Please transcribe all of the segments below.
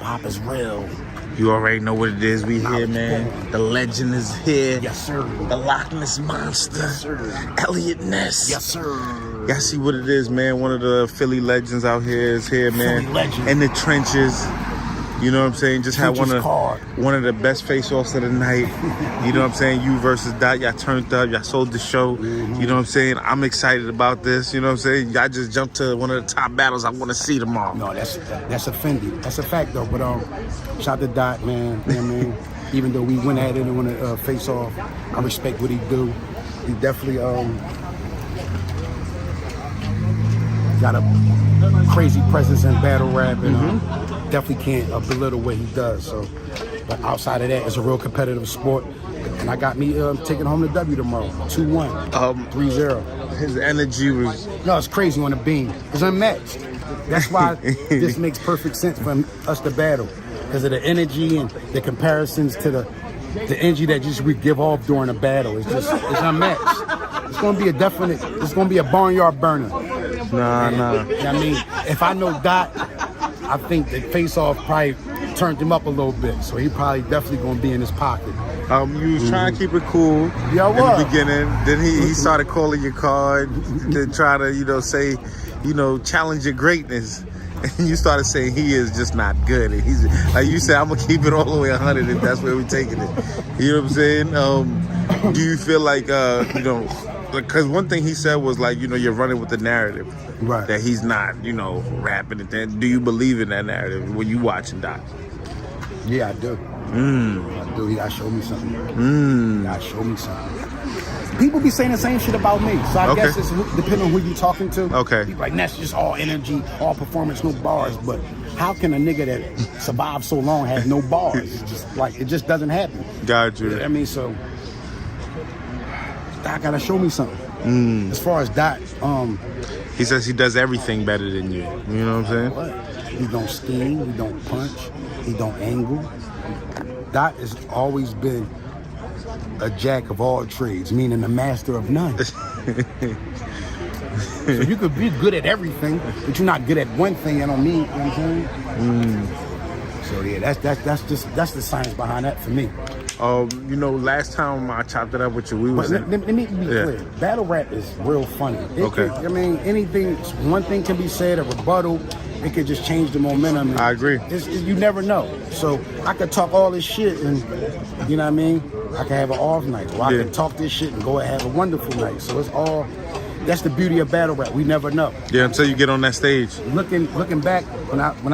hop is real. You already know what it is. We here, man. The legend is here. Yes, sir. The Loch Ness Monster. Yes, sir. Elliot Ness. Yes, sir. Y'all see what it is, man. One of the Philly legends out here is here, man. Philly legend. In the trenches. You know what I'm saying? Just had one of the best face-offs of the night. You know what I'm saying? You versus Dot. Y'all turned up. Y'all sold the show. Mm-hmm. You know what I'm saying? I'm excited about this. You know what I'm saying? Y'all just jumped to one of the top battles I want to see tomorrow. No, that's a Fendi. That's a fact, though. But shout to Dot, man. You know what I mean? Even though we went at it and want to face off, I respect what he do. He definitely got a crazy presence in battle rap, and definitely can't belittle what he does. So, but outside of that, it's a real competitive sport, and I got me taking home the W tomorrow, 2-1, 3-0. His energy was... No, it's crazy on the beam. It's unmatched. That's why this makes perfect sense for us to battle, because of the energy and the comparisons to the energy that just we give off during a battle. It's unmatched. It's gonna be it's gonna be a barnyard burner. Nah. You know what I mean? If I know Dot, I think the face-off probably turned him up a little bit, so he probably definitely gonna be in his pocket. You was trying to keep it cool in the beginning. Then he started calling your card to try to, say, challenge your greatness. And you started saying he is just not good. And he's like you said, I'm gonna keep it all the way 100 if that's where we're taking it. You know what I'm saying? Do you feel like because one thing he said was like, you're running with the narrative, right? That he's not, rapping it. Then do you believe in that narrative when you watching Doc? Yeah, I do. I do. He gotta show me something. He gotta show me something. People be saying the same shit about me, so I guess it's depending on who you talking to. Okay. People like, that's just all energy, all performance, no bars. But how can a nigga that survived so long have no bars? It's just like, it just doesn't happen. Got you. I mean, so Doc gotta show me something. As far as Doc, he says he does everything better than you. You know what I'm saying? He don't scheme, he don't punch, he don't angle. Doc has always been a jack of all trades, meaning a master of none. So you could be good at everything, but you're not good at one thing. I don't mean, you know what I'm saying? So yeah, that's the science behind that for me. Last time I chopped it up with you, we was. Let me be clear. Battle rap is real funny. One thing can be said, a rebuttal. It could just change the momentum. I agree. You never know. So I could talk all this shit and, you know what I mean? I can have an off night. Or I can talk this shit and go and have a wonderful night. So it's all, that's the beauty of battle rap. We never know. Yeah, until you get on that stage. Looking back, when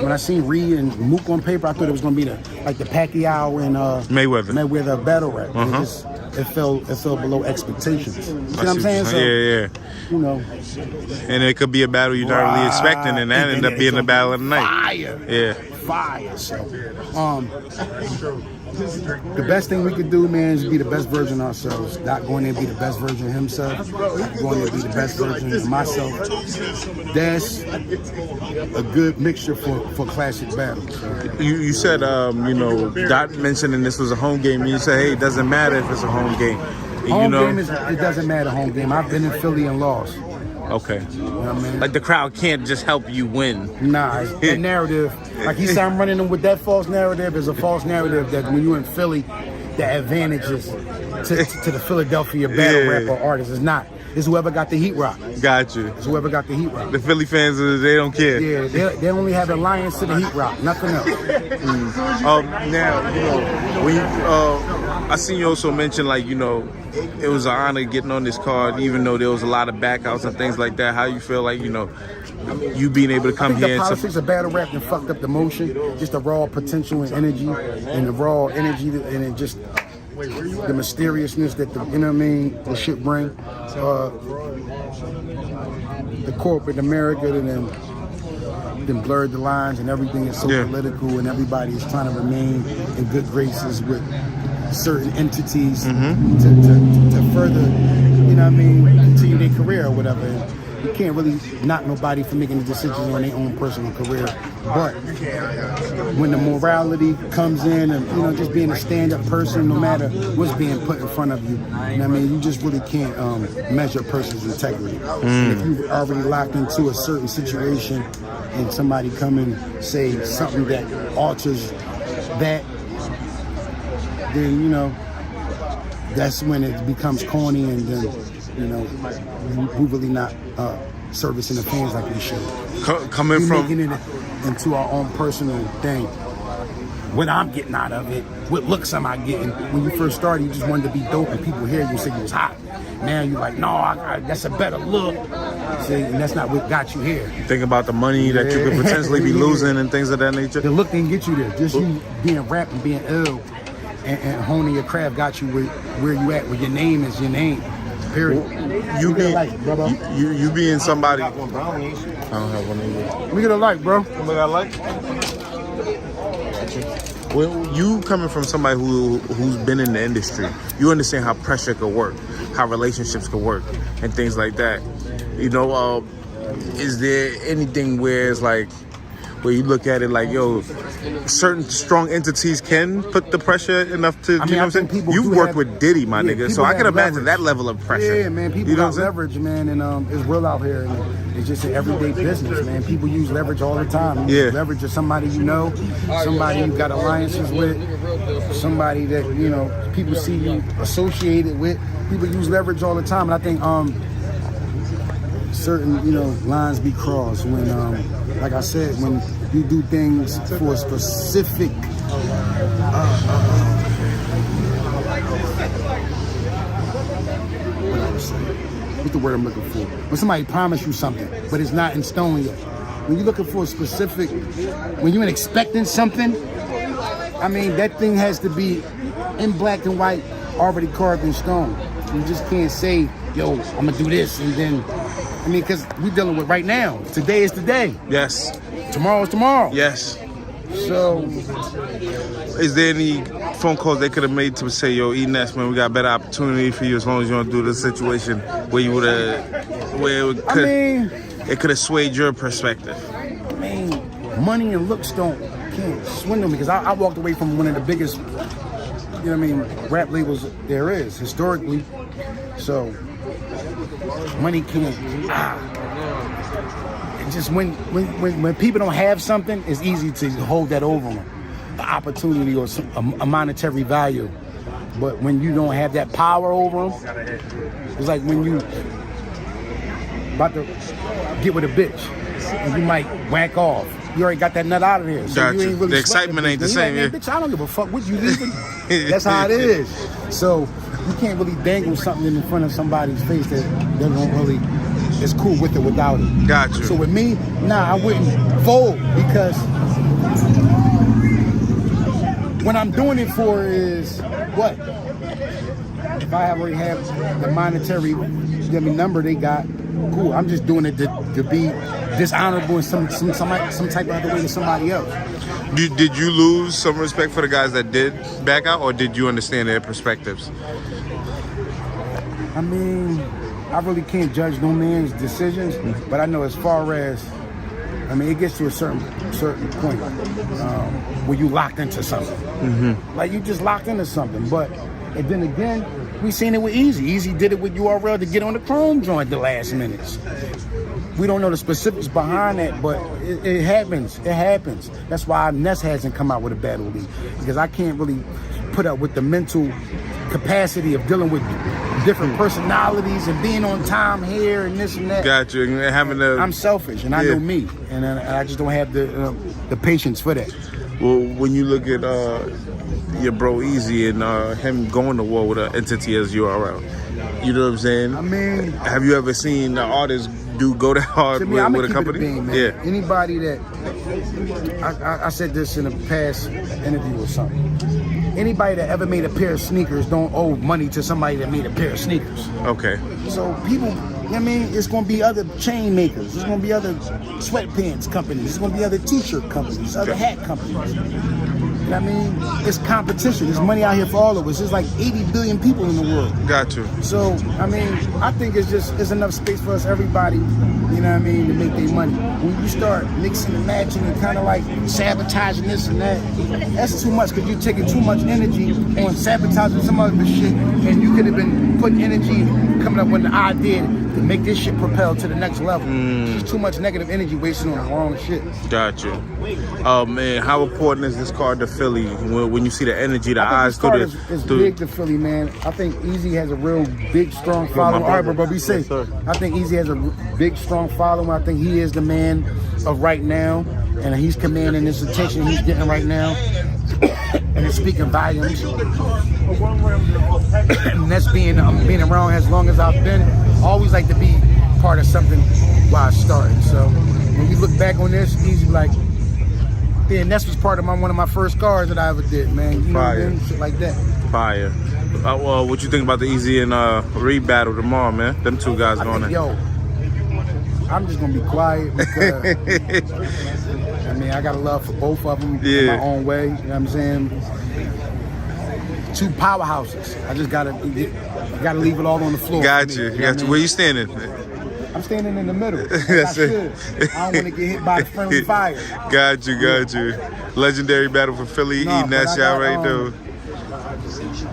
I seen Reed and Mook on paper, I thought it was gonna be the Pacquiao and Mayweather battle rap. It fell below expectations. You know what I'm saying? So, yeah. And it could be a battle you're not really expecting, and that ended up being the battle of the night. Fire. So, the best thing we could do, man, is be the best version of ourselves. Not going there and be the best version of himself. Going there and be the best version of myself. That's a good mixture for classic battles. So. You said, Dot mentioning this was a home game, and you said, hey, it doesn't matter if it's a home game. Game it doesn't matter home game. I've been in Philly and lost. Okay. You know what I mean? Like the crowd can't just help you win. Nah, that narrative, like he said, I'm running them with that false narrative. Is a false narrative that when you're in Philly, the advantages to the Philadelphia battle rapper artist is not. It's whoever got the heat rock. Got you. It's whoever got the heat rock. The Philly fans, they don't care. Yeah, they only have alliance to the heat rock, nothing else. Now, when I seen you also mention, it was an honor getting on this card, even though there was a lot of backouts and things like that. How you feel like, you being able to come here? The politics of battle rap and fucked up the motion, just the raw potential and energy, and the raw energy, and it just the mysteriousness that the shit bring. The corporate America then blurred the lines, and everything is so political, and everybody is trying to remain in good graces with certain entities to further, continue their career or whatever. you can't really knock nobody for making the decisions on their own personal career. But when the morality comes in and, you know, just being a stand-up person, no matter what's being put in front of you, you know what I mean, you just really can't measure a person's integrity. And if you've already locked into a certain situation and somebody come and say something that alters that, then, you know, that's when it becomes corny, and then, you know, we really not servicing the fans like we should. Coming from making it into our own personal thing. What I'm getting out of it, what looks am I getting? When you first started, you just wanted to be dope, and people hear you say you was hot. Now you're like, no, that's a better look. See, and that's not what got you here. Think about the money that you could potentially be losing and things of that nature. The look didn't get you there. Just you being rap and being ill and honing your craft got you where you at, where your name is your name. Period. You get a light, bro. You being somebody. I don't have one either. We get a light, bro. We got a light. Well, you coming from somebody who's been in the industry, you understand how pressure could work, how relationships could work, and things like that. You know, is there anything where it's like, where you look at it like, yo, certain strong entities can put the pressure enough to, you know what I'm saying? You've worked with Diddy, my nigga, so I can imagine that level of pressure. Yeah, man, people got leverage, man, and it's real out here. And it's just an everyday business, man. People use leverage all the time. Leverage is somebody you know, somebody you got alliances with, somebody that, you know, people see you associated with. People use leverage all the time, and I think certain, you know, lines be crossed when, like I said, when you do things for a specific what's the word I'm looking for? When somebody promised you something, but it's not in stone yet. When you're looking for a specific, when you're expecting something, I mean, that thing has to be in black and white, already carved in stone. You just can't say, yo, I'm gonna do this, and then, I mean, because we're dealing with right now. Today is today. Yes. Tomorrow is tomorrow. Yes. So, is there any phone calls they could have made to say, yo, Ness, man, we got a better opportunity for you as long as you don't do the situation where you would have, where it could have swayed your perspective? I mean, money and looks can't swindle me, because I walked away from one of the biggest, you know what I mean, rap labels there is historically. So money can't. It just when people don't have something, it's easy to hold that over them, the opportunity or a monetary value. But when you don't have that power over them, it's like when you about to get with a bitch and you might whack off. You already got that nut out of there. So you ain't really the excitement ain't the same. Like, bitch, I don't give a fuck what you leaving. That's how it is. So you can't really dangle something in front of somebody's face that don't really is cool with it without it. Got you. So with me, nah, I wouldn't fold, because what I'm doing it for is what? If I already have the monetary number they got, cool. I'm just doing it to be dishonorable in some type of other way to somebody else. Did you lose some respect for the guys that did back out, or did you understand their perspectives? I mean, I really can't judge no man's decisions, but I know as far as, I mean, it gets to a certain point where you locked into something. Mm-hmm. Like you just locked into something. But, and then again, we seen it with Eazy. Eazy did it with URL to get on the Chrome joint the last minutes. We don't know the specifics behind that, but it happens. It happens. That's why Ness hasn't come out with a battle league, because I can't really put up with the mental capacity of dealing with different personalities and being on time here and this and that. Got you. And I'm selfish, and I know me, and I just don't have the patience for that. Well, when you look at your bro Eazy and him going to war with an entity as URL, you know what I'm saying? I mean, have you ever seen the artist go that hard with a company? Yeah. Anybody that I said this in a past interview or something. Anybody that ever made a pair of sneakers don't owe money to somebody that made a pair of sneakers. Okay. So people I mean, it's gonna be other chain makers. There's gonna be other sweatpants companies. There's gonna be other t-shirt companies, other hat companies. I mean, it's competition. There's money out here for all of us. There's like 80 billion people in the world. Got you. So, I mean, I think it's enough space for us, everybody, you know what I mean, to make their money. When you start mixing and matching and kind of like sabotaging this and that, that's too much because you're taking too much energy on sabotaging some other shit, and you could have been putting energy coming up with an idea to make this shit propel to the next level. There's too much negative energy wasted on the wrong shit. Got you. Oh man, how important is this card to Philly when you see the energy, the eyes through the... It's big to Philly, man. I think Eazy has a real big, strong following. All right, but be safe. Yes, I think Eazy has a big, strong following. I think he is the man of right now, and he's commanding this attention he's getting right now. And it's speaking volumes. And that's being around as long as I've been. I always like to be part of something while I started. So when you look back on this, Eazy like, yeah, Ness was part of one of my first cars that I ever did, man. You know what I mean? Shit like that. Fire. Well, what you think about the Eazy and Reed battle tomorrow, man? Them two guys going in. Yo, I'm just gonna be quiet because I mean I got a love for both of them in my own way. You know what I'm saying? Two powerhouses. I just gotta leave it all on the floor. Got you. Where you standing? I'm standing in the middle. That's it. I don't want to get hit by the friendly fire. Got you. Legendary battle for Philly. Ness, y'all right there.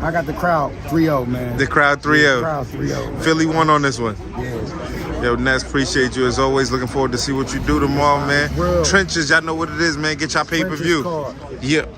I got the crowd 3-0, man. The crowd 3-0. Yeah, crowd 3-0. Philly won on this one. Yeah. Yo, Ness, appreciate you as always. Looking forward to see what you do tomorrow, man. Trenches, y'all know what it is, man. Get y'all pay-per-view. Yep.